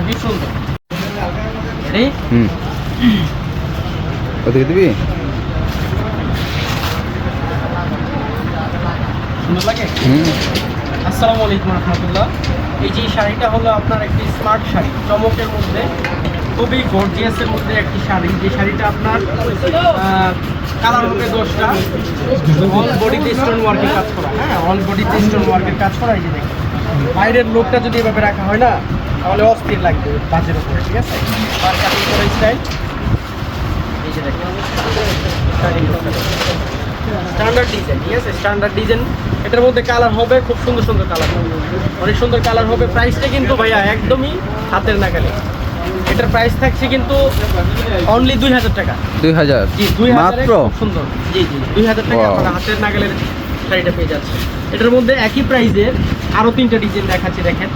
বেশ সুন্দর। রেডি? ওদিকে দিবি? সুন্দর লাগে? আসসালামু আলাইকুম রহমতুল্লাহ। এই যে শাড়িটা হলো আপনার একটি স্মার্ট শাড়ি, চমকের মধ্যে খুবই গর্জিয়াসের মধ্যে একটি শাড়ি। যে শাড়িটা আপনার কালার হবে 10টা, অল বডিতে স্টোন ওয়ার্কের কাজ করা। হ্যাঁ, অল বডিতে স্টোন ওয়ার্কের কাজ করা। এই যে দেখেন, বাইরের লোকটা যদি এভাবে রাখা হয় না, তাহলে অস্থির লাগবে বাজের উপরে। ঠিক আছে, আর কাটিং করা স্টাইল। এই যে দেখেন স্ট্যান্ডার্ড ডিজাইন। ঠিক আছে, স্ট্যান্ডার্ড ডিজাইন। এটার মধ্যে কালার হবে খুব সুন্দর সুন্দর কালার হবে, অনেক সুন্দর কালার হবে। প্রাইসটা কিন্তু ভাইয়া একদমই হাতের নাগালে। এটার প্রাইস থাকছে কিন্তু অনলি 2000 টাকা। 2000? জি, 2000 মাত্র? খুব সুন্দর। জি জি, 2000 টাকা আপনারা হাতের নাগালের শাড়িটা পেয়ে যাচ্ছে। এটার মধ্যে একই প্রাইসের আরো 3টা ডিজাইন দেখাচ্ছি, দেখেন।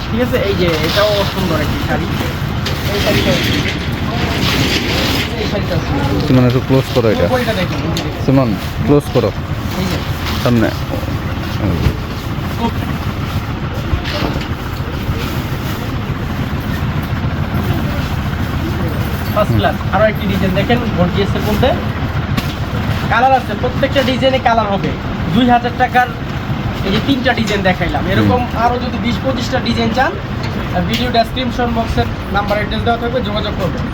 ঠিক আছে, এই যে এটাও সুন্দর একটি শাড়ি। এই শাড়িটাও, এই শাড়িটাও সুন্দর। সুমন একটু ক্লোজ করো এটা। ওইটা দেখুন, সুমন ক্লোজ করো এই যে সামনে। First class. আরো একটি ডিজাইন দেখেন, গর্জিয়াসের মধ্যে কালার আছে, প্রত্যেকটা ডিজাইনে কালার হবে। 2000 টাকার এই যে 3টা ডিজাইন দেখাইলাম। এরকম আরো যদি 20-25টা ডিজাইন চান, ভিডিও ডেসক্রিপশন বক্সের নাম্বার অ্যাড্রেস দেওয়া থাকবে, যোগাযোগ করবেন।